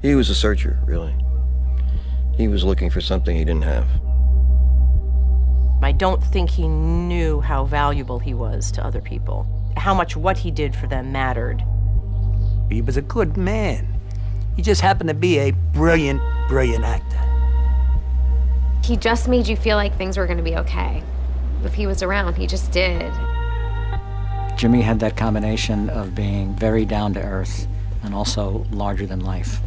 He was a searcher, really. He was looking for something he didn't have. I don't think he knew how valuable he was to other people, how much what he did for them mattered. He was a good man. He just happened to be a brilliant, brilliant actor. He just made you feel like things were going to be okay. If he was around, he just did. Jimmy had that combination of being very down to earth and also larger than life.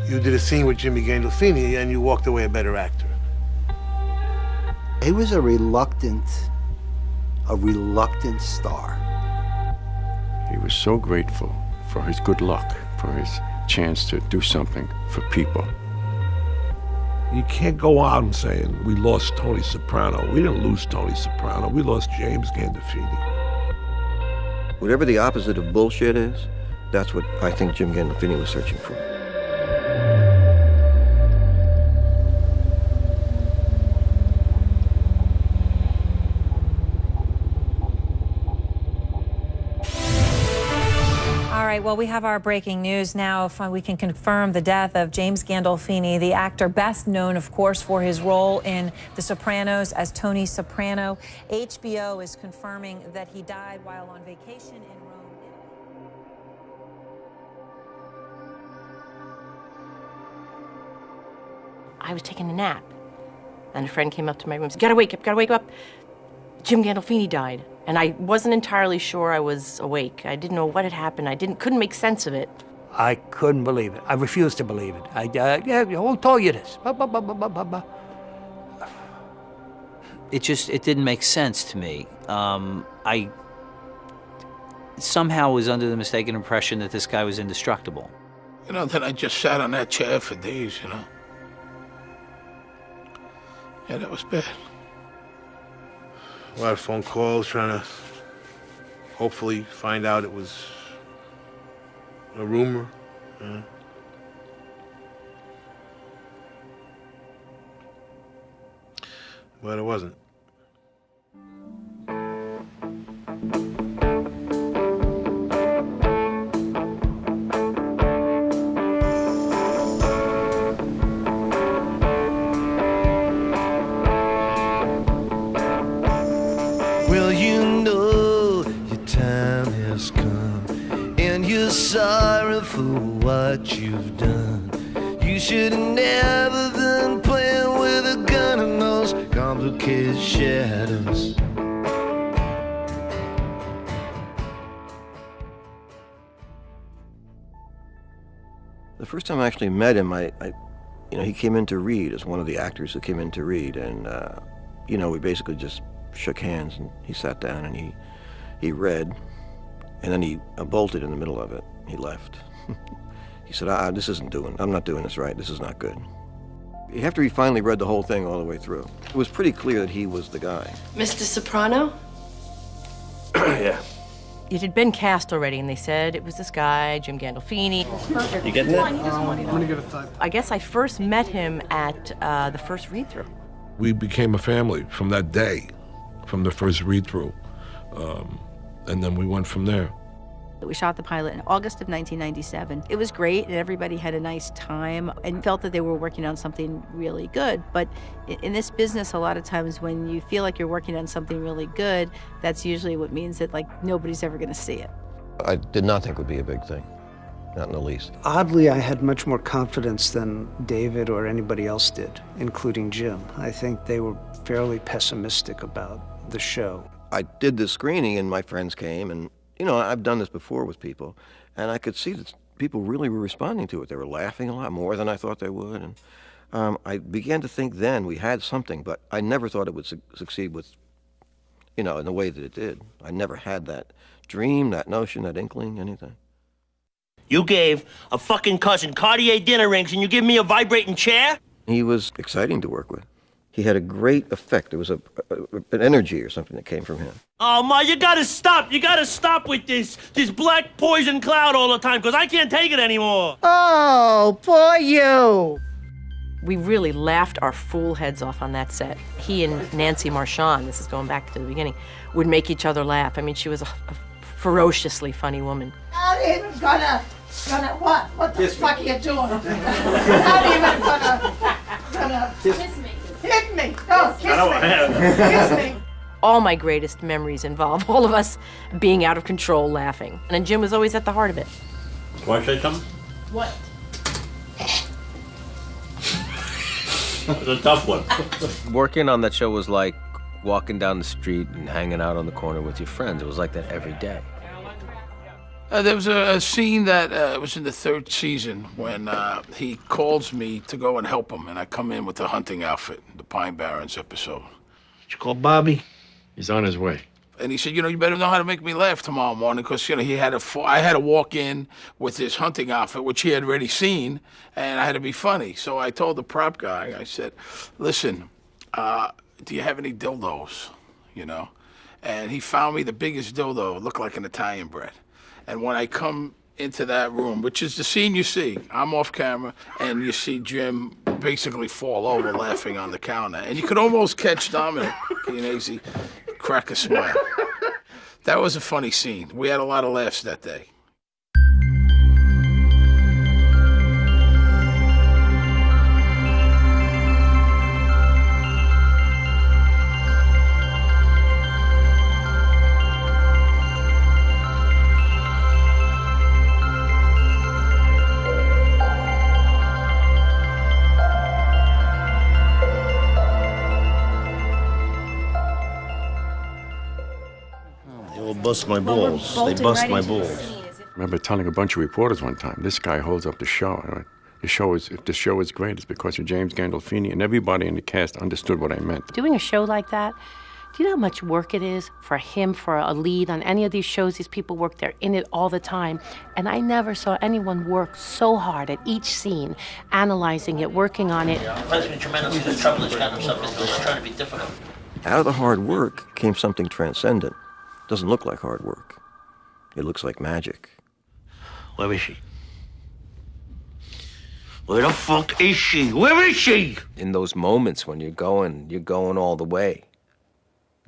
You did a scene with Jimmy Gandolfini and you walked away a better actor. He was a reluctant star. He was so grateful for his good luck, for his chance to do something for people. You can't go out saying, we lost Tony Soprano. We didn't lose Tony Soprano. We lost James Gandolfini. Whatever the opposite of bullshit is, that's what I think Jim Gandolfini was searching for. All right, well, we have our breaking news now. If we can confirm the death of James Gandolfini, the actor best known, of course, for his role in The Sopranos as Tony Soprano. HBO is confirming that he died while on vacation in Rome. I was taking a nap, and a friend came up to my room and said, gotta wake up. Jim Gandolfini died. And I wasn't entirely sure I was awake. I didn't know what had happened. Couldn't make sense of it. I couldn't believe it. I refused to believe it. Yeah, who told you this? It didn't make sense to me. I somehow was under the mistaken impression that this guy was indestructible. You know, then I just sat on that chair for days, you know. Yeah, that was bad. A lot of phone calls trying to hopefully find out it was a rumor. But it wasn't. Well, you know your time has come, and you're sorry for what you've done. You should have never been playing with a gun in those complicated shadows. The first time I actually met him, he came in to read as one of the actors who came in to read, and we basically just shook hands, and he sat down and he read, and then he bolted in the middle of it. He left. He said, I'm not doing this right. This is not good. After he finally read the whole thing all the way through, it was pretty clear that he was the guy. Mr. Soprano? Yeah. It had been cast already, and they said it was this guy, Jim Gandolfini. You getting that? I'm gonna get a thought. I guess I first met him at the first read-through. We became a family from that day, from the first read-through, and then we went from there. We shot the pilot in August of 1997. It was great, and everybody had a nice time and felt that they were working on something really good. But in this business, a lot of times when you feel like you're working on something really good, that's usually what means that nobody's ever going to see it. I did not think it would be a big thing, not in the least. Oddly, I had much more confidence than David or anybody else did, including Jim. I think they were fairly pessimistic about the show. I did the screening, and my friends came, and I've done this before with people, and I could see that people really were responding to it. They were laughing a lot more than I thought they would, and I began to think then we had something, but I never thought it would succeed with, in the way that it did. I never had that dream, that notion, that inkling, anything. You gave a fucking cousin Cartier dinner rings, and you give me a vibrating chair? He was exciting to work with. He had a great effect. There was an energy or something that came from him. Oh, Ma, you gotta stop. You gotta stop with this black poison cloud all the time, because I can't take it anymore. Oh, poor you. We really laughed our fool heads off on that set. He and Nancy Marchand, this is going back to the beginning, would make each other laugh. I mean, she was a ferociously funny woman. Not even gonna Gonna what? What the fuck are you doing? Not even gonna kiss me. Hit me. No, kiss me. All my greatest memories involve all of us being out of control laughing. And Jim was always at the heart of it. Want to say something? What? It's a tough one. Working on that show was like walking down the street and hanging out on the corner with your friends. It was like that every day. There was a scene that was in the 3rd season when he calls me to go and help him, and I come in with the hunting outfit, the Pine Barrens episode. Did you call Bobby? He's on his way. And he said, you know, you better know how to make me laugh tomorrow morning, because, you know, I had to walk in with this hunting outfit, which he had already seen, and I had to be funny. So I told the prop guy, I said, listen, do you have any dildos, you know? And he found me the biggest dildo, looked like an Italian bread. And when I come into that room, which is the scene you see, I'm off camera, and you see Jim basically fall over laughing on the counter. And you could almost catch Dominic Chianese crack a smile. That was a funny scene. We had a lot of laughs that day. Bust my balls. They bust my balls. I remember telling a bunch of reporters one time, this guy holds up the show. If the show is great, it's because of James Gandolfini, and everybody in the cast understood what I meant. Doing a show like that, do you know how much work it is for him, for a lead on any of these shows? These people work, they're in it all the time. And I never saw anyone work so hard at each scene, analyzing it, working on it. Freshman tremendous, the trouble is kind of something that's trying to be difficult. Out of the hard work came something transcendent. Doesn't look like hard work. It looks like magic. Where is she? Where the fuck is she? Where is she? In those moments when you're going all the way.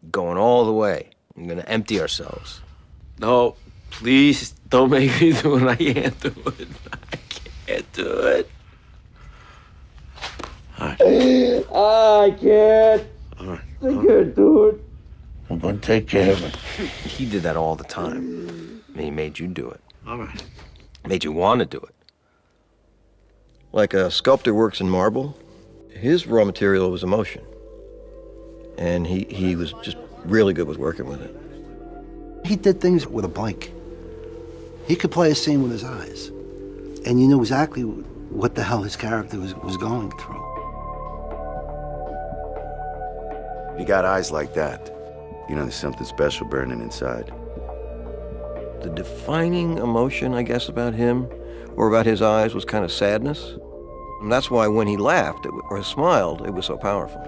Going all the way. I'm gonna empty ourselves. No, please don't make me do it. I can't do it. I can't do it. I can't. I can't do it. I'm gonna take care of it. He did that all the time. And he made you do it. All right. Made you want to do it. Like a sculptor works in marble, his raw material was emotion. And he was just really good with working with it. He did things with a blank. He could play a scene with his eyes. And you knew exactly what the hell his character was going through. You got eyes like that. You know, there's something special burning inside. The defining emotion, I guess, about him, or about his eyes, was kind of sadness. And that's why when he laughed or smiled, it was so powerful.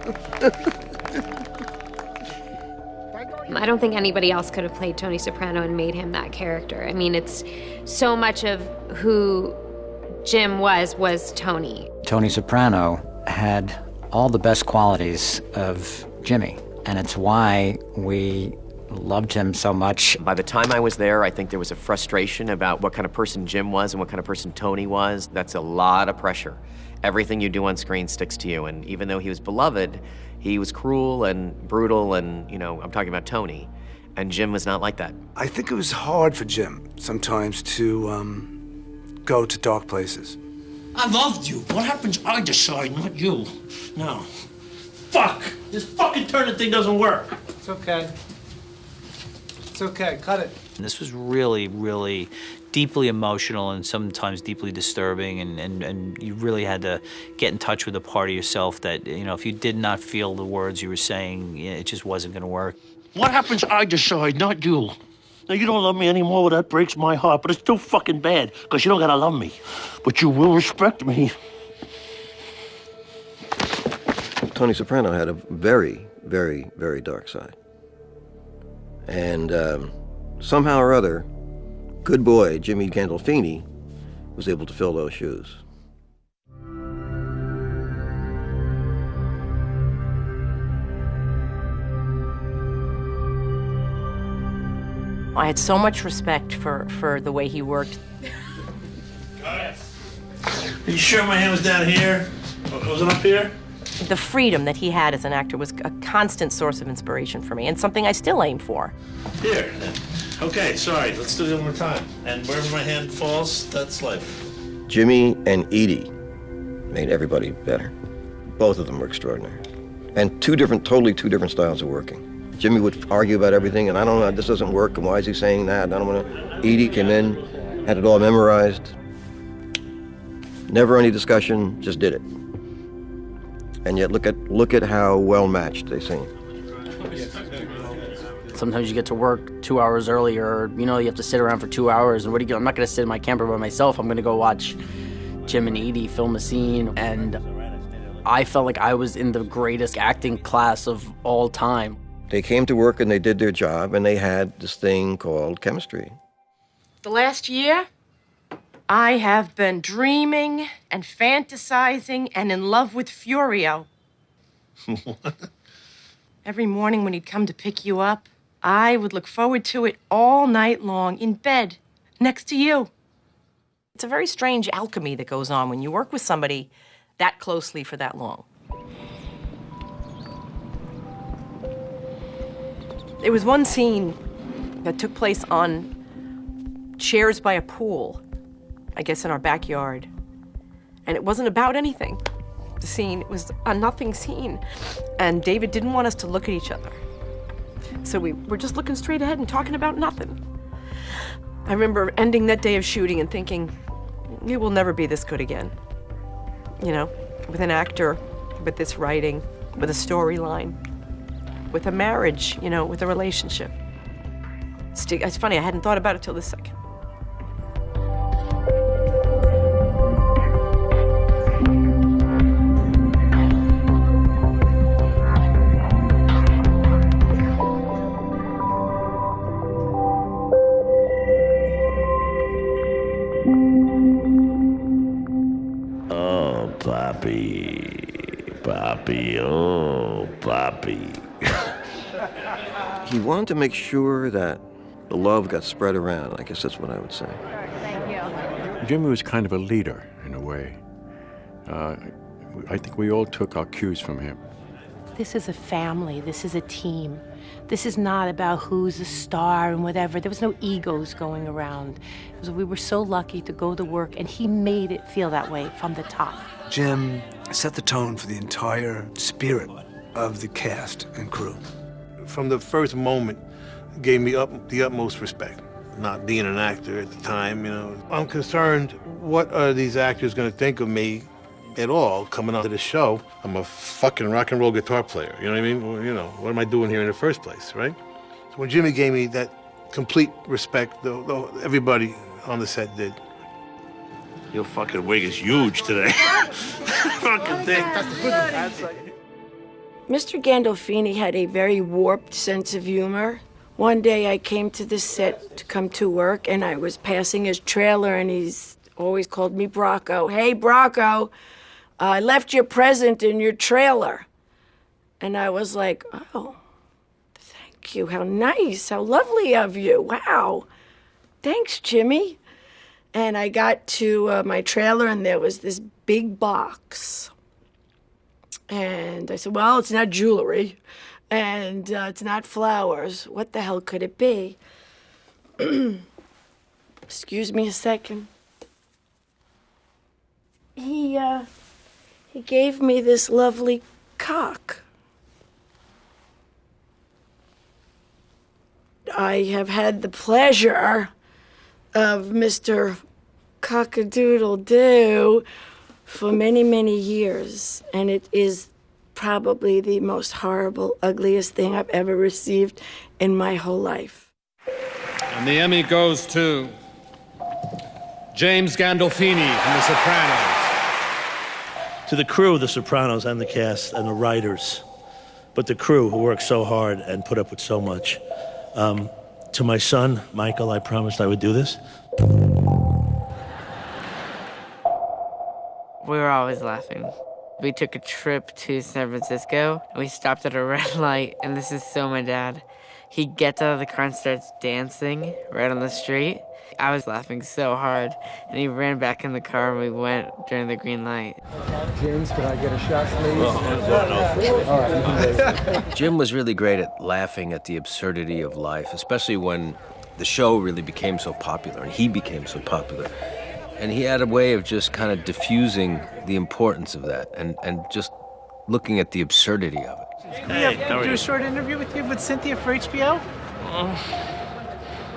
I don't think anybody else could have played Tony Soprano and made him that character. I mean, it's so much of who Jim was Tony. Tony Soprano had all the best qualities of Jimmy, and it's why we loved him so much. By the time I was there, I think there was a frustration about what kind of person Jim was and what kind of person Tony was. That's a lot of pressure. Everything you do on screen sticks to you, and even though he was beloved, he was cruel and brutal, and, you know, I'm talking about Tony, and Jim was not like that. I think it was hard for Jim sometimes to go to dark places. I loved you. What happens, I decide, not you. No. Fuck! This fucking turning thing doesn't work. It's okay. It's okay. Cut it. And this was really, really deeply emotional and sometimes deeply disturbing, and you really had to get in touch with a part of yourself that, you know, if you did not feel the words you were saying, it just wasn't going to work. What happens, I decide, not you. Now, you don't love me anymore, well, that breaks my heart, but it's still fucking bad, because you don't gotta love me. But you will respect me. Tony Soprano had a very, very, very dark side. And somehow or other, good boy Jimmy Gandolfini was able to fill those shoes. I had so much respect for the way he worked. Are you sure my hand was down here? Was it up here? The freedom that he had as an actor was a constant source of inspiration for me, and something I still aim for. Here. Okay, sorry. Let's do it one more time. And wherever my hand falls, that's life. Jimmy and Edie made everybody better. Both of them were extraordinary. And totally two different styles of working. Jimmy would argue about everything, and I don't know, this doesn't work, and why is he saying that? I don't want to. Edie came in, had it all memorized. Never any discussion, just did it. And yet look at how well matched they seem. Sometimes you get to work 2 hours early, or you have to sit around for 2 hours. And I'm not going to sit in my camper by myself. I'm going to go watch Jim and Edie film a scene. And I felt like I was in the greatest acting class of all time. They came to work and they did their job, and they had this thing called chemistry. The last year, I have been dreaming and fantasizing and in love with Furio. Every morning when he'd come to pick you up, I would look forward to it all night long in bed next to you. It's a very strange alchemy that goes on when you work with somebody that closely for that long. There was one scene that took place on chairs by a pool, I guess in our backyard. And it wasn't about anything. The scene, it was a nothing scene. And David didn't want us to look at each other. So we were just looking straight ahead and talking about nothing. I remember ending that day of shooting and thinking, it will never be this good again. With an actor, with this writing, with a storyline, with a marriage, with a relationship. It's funny, I hadn't thought about it till this second. Oh, Papi, oh, Papi. He wanted to make sure that the love got spread around. I guess that's what I would say. Thank you. Jimmy was kind of a leader, in a way. I think we all took our cues from him. This is a family. This is a team. This is not about who's a star and whatever. There was no egos going around. We were so lucky to go to work, and he made it feel that way from the top. Jim set the tone for the entire spirit of the cast and crew. From the first moment, gave me the utmost respect. Not being an actor at the time, I'm concerned, what are these actors going to think of me at all coming onto the show? I'm a fucking rock and roll guitar player, you know what I mean? Well, what am I doing here in the first place, right? So when Jimmy gave me that complete respect, though everybody on the set did. Your fucking wig is huge today. Fucking thing. Mr. Gandolfini had a very warped sense of humor. One day I came to the set to come to work, and I was passing his trailer, and he's always called me Brocco. Hey, Brocco, I left your present in your trailer. And I was like, oh, thank you. How nice. How lovely of you. Wow. Thanks, Jimmy. And I got to my trailer, and there was this big box. And I said, well, it's not jewelry, and it's not flowers. What the hell could it be? Excuse me a second. He gave me this lovely cock. I have had the pleasure of Mr. Cock-a-doodle-doo for many, many years, and it is probably the most horrible, ugliest thing I've ever received in my whole life. And the Emmy goes to James Gandolfini from The Sopranos. To the crew of The Sopranos and the cast and the writers, but the crew who worked so hard and put up with so much. To my son, Michael, I promised I would do this. We were always laughing. We took a trip to San Francisco, and we stopped at a red light, and this is so my dad. he gets out of the car and starts dancing right on the street. I was laughing so hard, and he ran back in the car and we went during the green light. James, can I get a shot, please? All right, you can go. Jim was really great at laughing at the absurdity of life, especially when the show really became so popular and he became so popular. And he had a way of just kind of diffusing the importance of that and just looking at the absurdity of it. Can we do a short interview with you with Cynthia for HBO?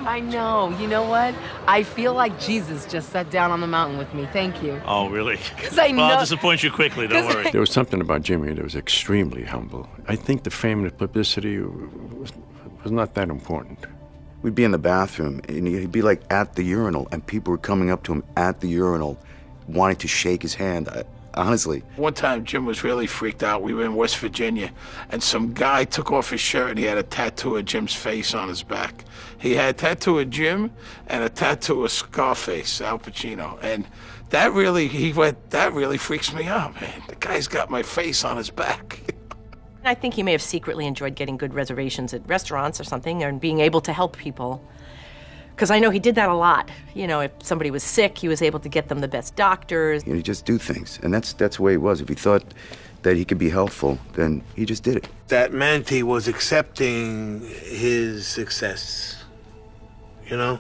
I know. You know what? I feel like Jesus just sat down on the mountain with me. Thank you. Oh, really? 'Cause I Well, know- I'll disappoint you quickly, don't worry. There was something about Jimmy that was extremely humble. I think the fame and the publicity was not that important. We'd be in the bathroom, and he'd be like at the urinal, and people were coming up to him at the urinal, wanting to shake his hand. Honestly. One time, Jim was really freaked out. We were in West Virginia, and some guy took off his shirt, and he had a tattoo of Jim's face on his back. He had a tattoo of Jim and a tattoo of Scarface, Al Pacino, and that really freaks me out, man. The guy's got my face on his back. I think he may have secretly enjoyed getting good reservations at restaurants or something and being able to help people. Because I know he did that a lot. You know, if somebody was sick, he was able to get them the best doctors. You know, he'd just do things, and that's the way it was. If he thought that he could be helpful, then he just did it. That meant he was accepting his success, you know?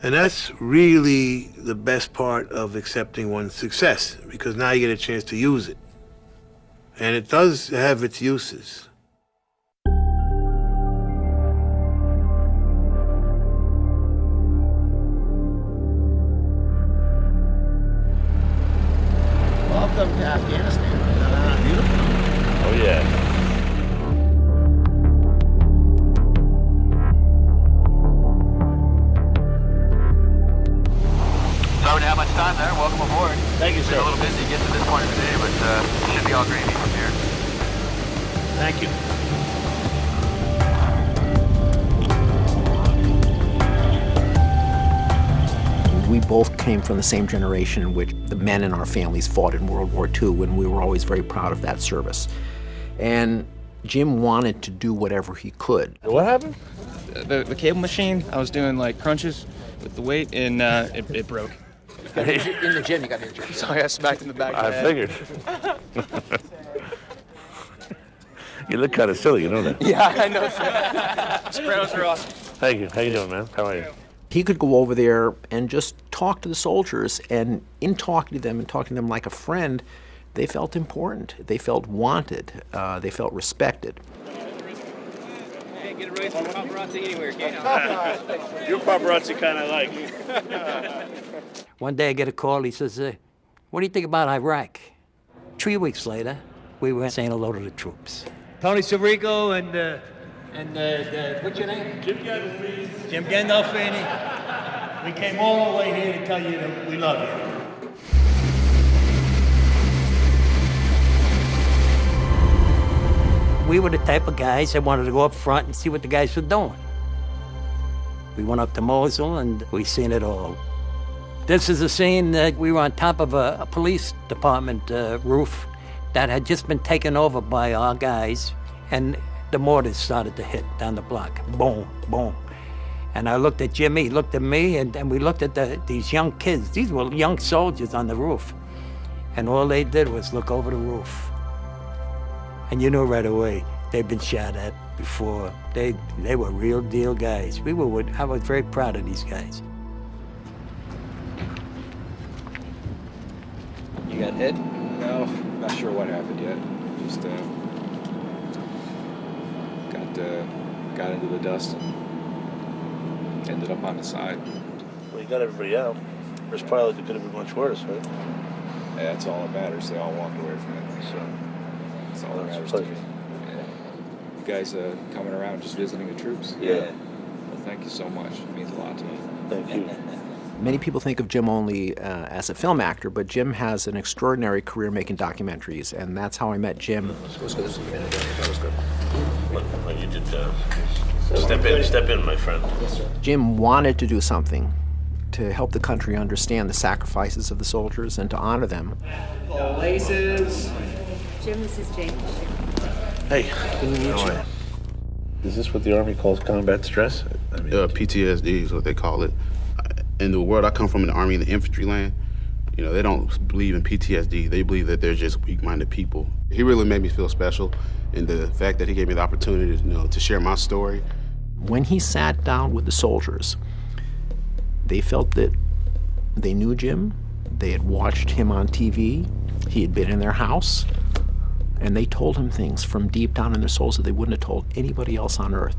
And that's really the best part of accepting one's success, because now you get a chance to use it. And it does have its uses. Welcome to Afghanistan. Beautiful. Oh, yeah. Sorry to have much time there. Welcome aboard. Thank you, sir. Been a little busy getting to this point of the day, but it should be all gravy from here. Thank you. We both came from the same generation in which the men in our families fought in World War II, and we were always very proud of that service. And Jim wanted to do whatever he could. What happened? The cable machine, I was doing like crunches with the weight, and it broke. In the gym, you got injured. Sorry, I smacked in the back of the I head. figured. You look kind of silly, you know that? Yeah, I know, sir. Sopranos are awesome. Thank you. How you doing, man? How are you? He could go over there and just talk to the soldiers, and in talking to them and talking to them like a friend, they felt important. They felt wanted. They felt respected. Can't get away from paparazzi anywhere, can you? Your paparazzi kind of like. One day I get a call, he says, what do you think about Iraq? 3 weeks later, we were saying hello to the troops. Tony Sirico and what's your name? Jim Gandolfini. Jim Gandolfini. We came all the way here to tell you that we love you. We were the type of guys that wanted to go up front and see what the guys were doing. We went up to Mosul and we seen it all. This is a scene that we were on top of a police department roof that had just been taken over by our guys, and the mortars started to hit down the block. Boom, boom. And I looked at Jimmy, he looked at me, and we looked at these young kids. These were young soldiers on the roof. And all they did was look over the roof. And you knew right away, they'd been shot at before. They were real deal guys. I was very proud of these guys. You got hit? No, not sure what happened yet. Just got into the dust and ended up on the side. Well, you got everybody out. There's probably could have been much worse, right? Yeah, that's all that matters. They all walked away from it. So that's all that matters to me. Yeah. You guys coming around just visiting the troops? Yeah. Well, thank you so much. It means a lot to me. Thank you. Many people think of Jim only as a film actor, but Jim has an extraordinary career making documentaries, and that's how I met Jim. That was good. Well, you did step in, my friend. Yes, sir. Jim wanted to do something to help the country understand the sacrifices of the soldiers and to honor them. Laces. Jim, this is Jane. Hey, Good to meet you. Is this what the Army calls combat stress? I mean, PTSD is what they call it. In the world I come from, in the Army and the infantry land, you know, they don't believe in PTSD. They believe that they're just weak-minded people. He really made me feel special, and the fact that he gave me the opportunity to, you know, to share my story. When he sat down with the soldiers, they felt that they knew Jim. They had watched him on TV. He had been in their house. And they told him things from deep down in their souls that they wouldn't have told anybody else on earth.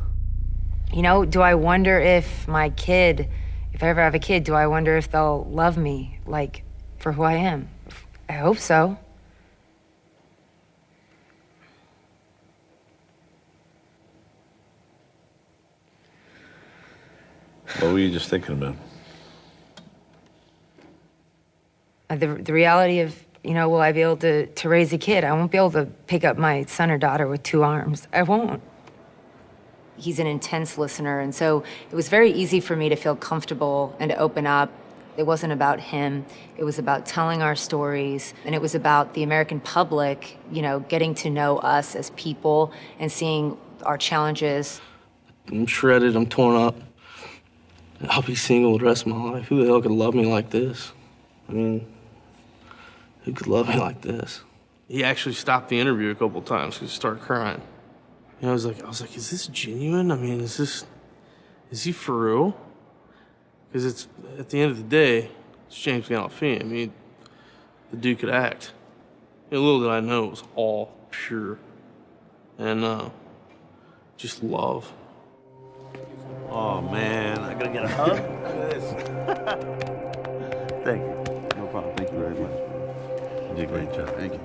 You know, do I wonder if my kid, if I ever have a kid, do I wonder if they'll love me, like, for who I am? I hope so. What were you just thinking about? The reality of, you know, will I be able to raise a kid? I won't be able to pick up my son or daughter with 2 arms. I won't. He's an intense listener, and so it was very easy for me to feel comfortable and to open up. It wasn't about him. It was about telling our stories, and it was about the American public, you know, getting to know us as people and seeing our challenges. I'm shredded, I'm torn up. I'll be single the rest of my life. Who the hell could love me like this? I mean, who could love me like this? He actually stopped the interview a couple times because he started crying. You know, I was like, is this genuine? I mean, is he for real? Because it's, at the end of the day, it's James Gandolfini. I mean, the dude could act. You know, little did I know it was all pure. And just love. Oh, man, I gotta get a hug? Look at this. Thank you. No problem. Thank you very much. You did a great job. Thank you.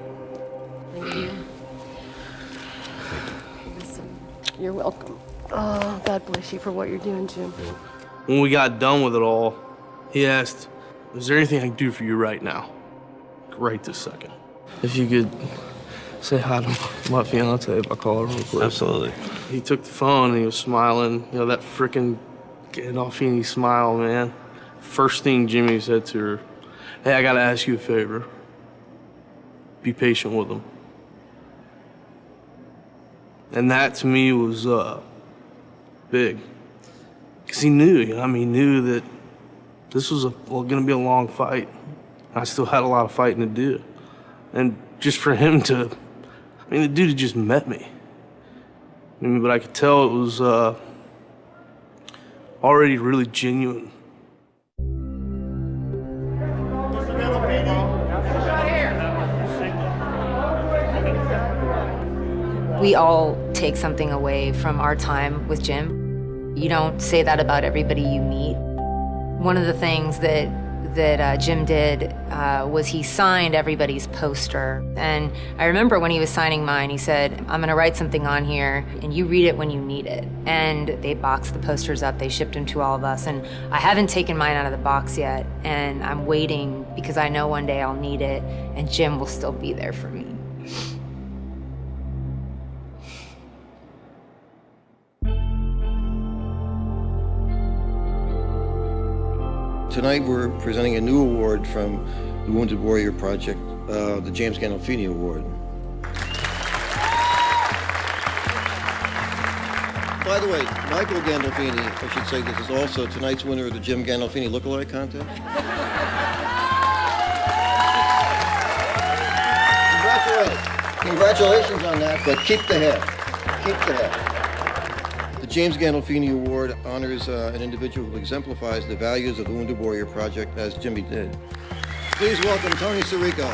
Thank you. You're welcome. Oh, God bless you for what you're doing, Jim. When we got done with it all, he asked, is there anything I can do for you right now? Right this second. If you could say hi to my fiance if I call her real quick. Absolutely. He took the phone and he was smiling. You know, that frickin' Gandolfini smile, man. First thing Jimmy said to her, hey, I gotta ask you a favor. Be patient with him. And that to me was big. Because he knew, you know, I mean, he knew that this was gonna be a long fight. I still had a lot of fighting to do. And just for him to, I mean, the dude had just met me. I mean, but I could tell it was already really genuine. We all take something away from our time with Jim. You don't say that about everybody you meet. One of the things that Jim did was he signed everybody's poster. And I remember when he was signing mine, he said, I'm gonna write something on here and you read it when you need it. And they boxed the posters up, they shipped them to all of us. And I haven't taken mine out of the box yet. And I'm waiting because I know one day I'll need it and Jim will still be there for me. Tonight we're presenting a new award from the Wounded Warrior Project, the James Gandolfini Award. By the way, Michael Gandolfini, I should say this, is also tonight's winner of the Jim Gandolfini Lookalike Contest. Congratulations on that, but keep the head. Keep the head. The James Gandolfini Award honors an individual who exemplifies the values of the Wounded Warrior Project, as Jimmy did. Please welcome Tony Sirico.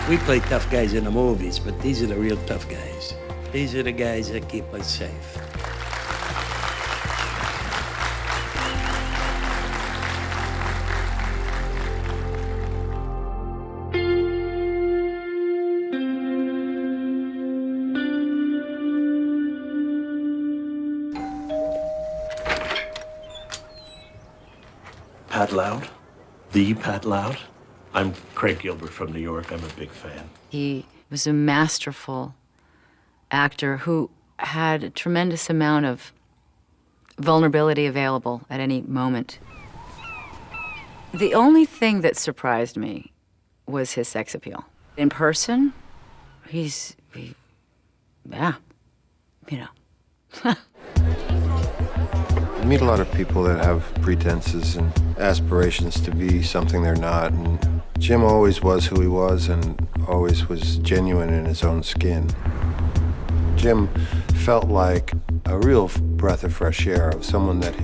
We play tough guys in the movies, but these are the real tough guys. These are the guys that keep us safe. Pat Loud, the Pat Loud. I'm Craig Gilbert from New York. I'm a big fan. He was a masterful actor who had a tremendous amount of vulnerability available at any moment. The only thing that surprised me was his sex appeal. In person, yeah, you know. You meet a lot of people that have pretenses and aspirations to be something they're not, and Jim always was who he was and always was genuine in his own skin. Jim felt like a real breath of fresh air, of someone that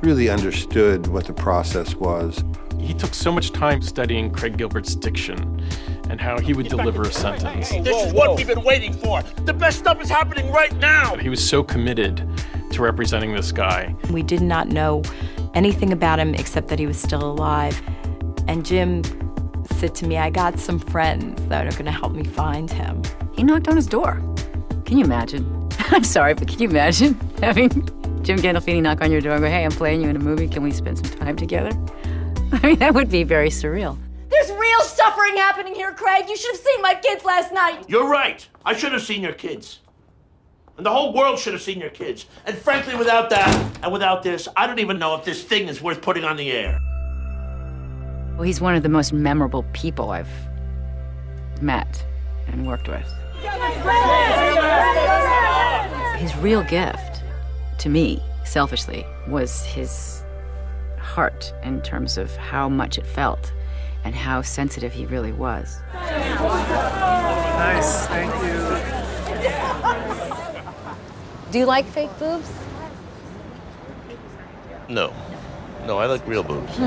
really understood what the process was. He took so much time studying Craig Gilbert's diction and how he would deliver a sentence. This is what we've been waiting for. The best stuff is happening right now. He was so committed to representing this guy. We did not know anything about him except that he was still alive. And Jim said to me, I got some friends that are going to help me find him. He knocked on his door. Can you imagine? I'm sorry, but can you imagine having Jim Gandolfini knock on your door and go, hey, I'm playing you in a movie. Can we spend some time together? I mean, that would be very surreal. There's real suffering happening here, Craig. You should have seen my kids last night. You're right. I should have seen your kids. And the whole world should have seen your kids. And frankly, without that and without this, I don't even know if this thing is worth putting on the air. Well, he's one of the most memorable people I've met and worked with. His real gift, to me, selfishly, was his heart in terms of how much it felt and how sensitive he really was. Nice, thank you. Do you like fake boobs? No. No, I like real boobs.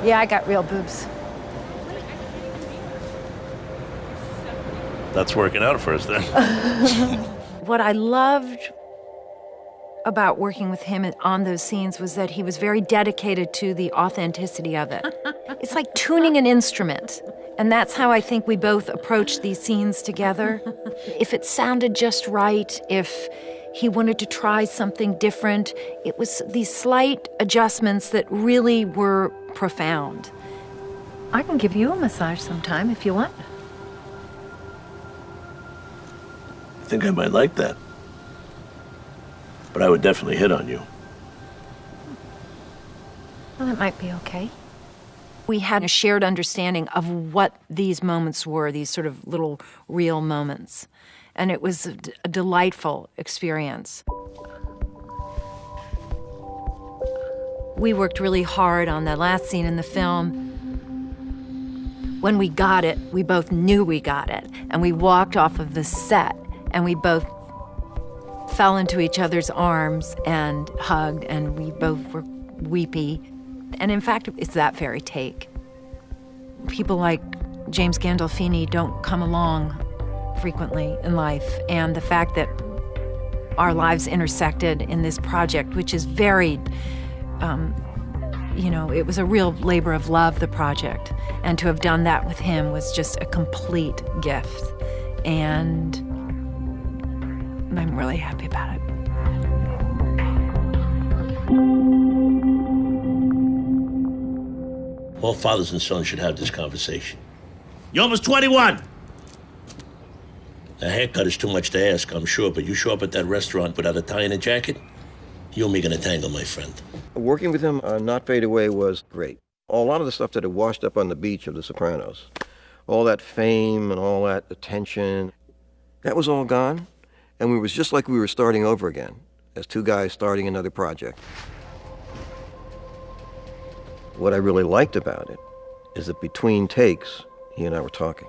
Yeah, I got real boobs. That's working out for us then. What I loved about working with him on those scenes was that he was very dedicated to the authenticity of it. It's like tuning an instrument. And that's how I think we both approached these scenes together. If it sounded just right, if he wanted to try something different, it was these slight adjustments that really were profound. I can give you a massage sometime if you want. I think I might like that. But I would definitely hit on you. Well, that might be okay. We had a shared understanding of what these moments were, these sort of little real moments. And it was a delightful experience. We worked really hard on that last scene in the film. When we got it, we both knew we got it. And we walked off of the set, and we both fell into each other's arms and hugged, and we both were weepy. And in fact, it's that very take. People like James Gandolfini don't come along frequently in life, and the fact that our lives intersected in this project, which is very, it was a real labor of love, the project, and to have done that with him was just a complete gift. And I'm really happy about it. All fathers and sons should have this conversation. You're almost 21! A haircut is too much to ask, I'm sure, but you show up at that restaurant without a tie and a jacket, you and me gonna tangle, my friend. Working with him on Not Fade Away was great. A lot of the stuff that had washed up on the beach of The Sopranos, all that fame and all that attention, that was all gone. And it was just like we were starting over again, as two guys starting another project. What I really liked about it is that between takes, he and I were talking.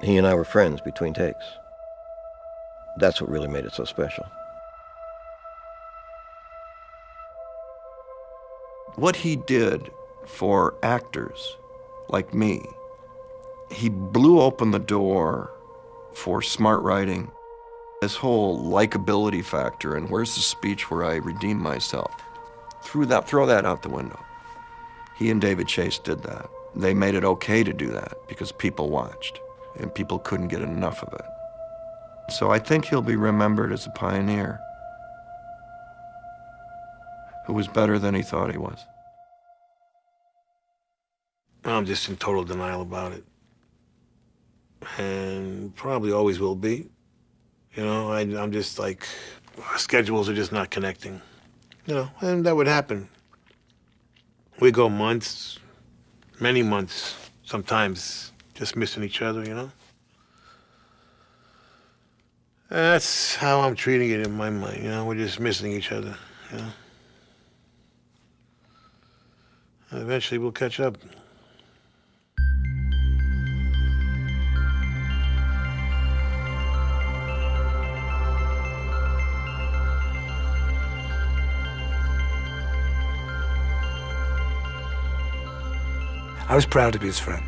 He and I were friends between takes. That's what really made it so special. What he did for actors like me, he blew open the door for smart writing. This whole likability factor and where's the speech where I redeem myself? Throw that out the window. He and David Chase did that. They made it okay to do that because people watched and people couldn't get enough of it. So I think he'll be remembered as a pioneer who was better than he thought he was. I'm just in total denial about it. And probably always will be. I'm just like, our schedules are just not connecting. And that would happen. We go months, many months, sometimes just missing each other, you know? And that's how I'm treating it in my mind, you know? We're just missing each other, you know? And eventually we'll catch up. I was proud to be his friend.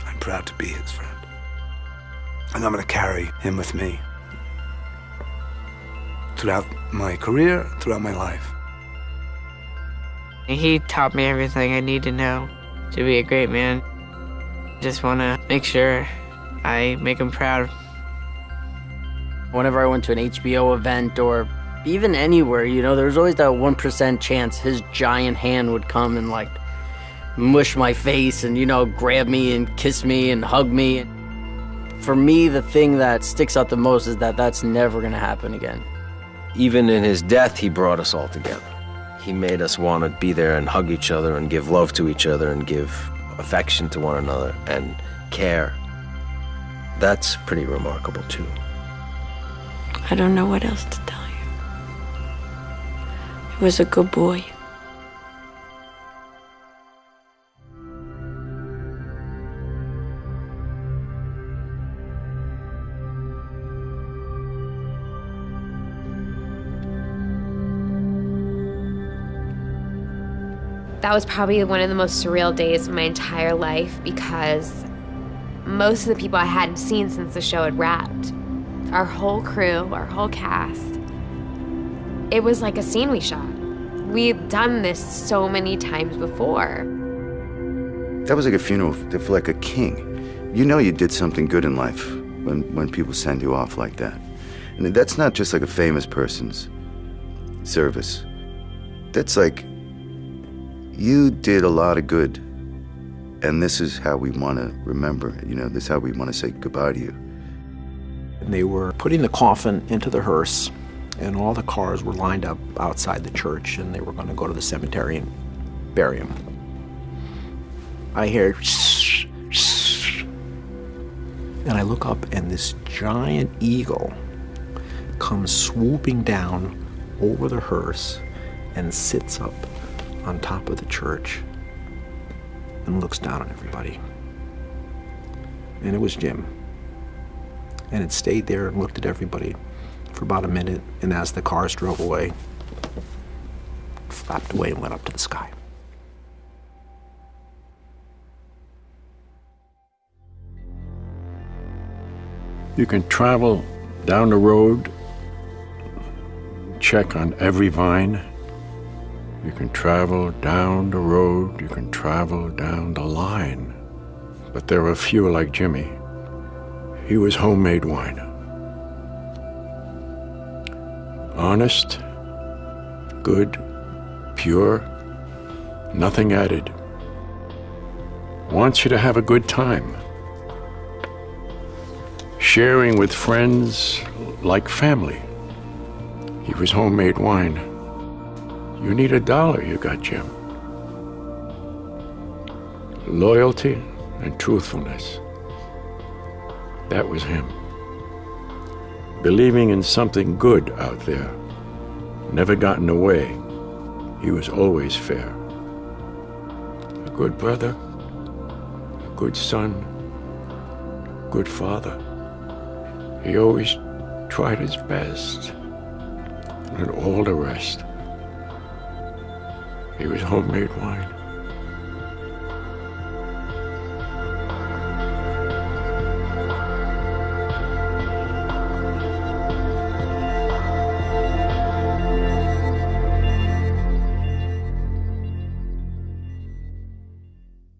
I'm proud to be his friend. And I'm going to carry him with me throughout my career, throughout my life. He taught me everything I need to know to be a great man. Just want to make sure I make him proud. Whenever I went to an HBO event or even anywhere, you know, there's always that 1% chance his giant hand would come and like mush my face and, you know, grab me and kiss me and hug me. For me, the thing that sticks out the most is that that's never gonna happen again. Even in his death, he brought us all together. He made us want to be there and hug each other and give love to each other and give affection to one another and care. That's pretty remarkable, too. I don't know what else to tell you. He was a good boy. That was probably one of the most surreal days of my entire life because most of the people I hadn't seen since the show had wrapped, our whole crew, our whole cast, it was like a scene we shot. We'd done this so many times before. That was like a funeral for like a king. You know you did something good in life when people send you off like that. And that's not just like a famous person's service. That's like, you did a lot of good, and this is how we want to remember, you know, this is how we want to say goodbye to you. And they were putting the coffin into the hearse, and all the cars were lined up outside the church, and they were going to go to the cemetery and bury him. I hear shh, shh, and I look up, and this giant eagle comes swooping down over the hearse and sits up on top of the church and looks down on everybody. And it was Jim. And it stayed there and looked at everybody for about a minute, and as the cars drove away, flapped away and went up to the sky. You can travel down the road, check on every vine. You can travel down the road, you can travel down the line. But there are few like Jimmy. He was homemade wine. Honest, good, pure, nothing added. Wants you to have a good time. Sharing with friends like family. He was homemade wine. You need $1, you got Jim. Loyalty and truthfulness. That was him. Believing in something good out there. Never got in the way. He was always fair. A good brother, a good son, good father. He always tried his best, and all the rest. He was homemade wine.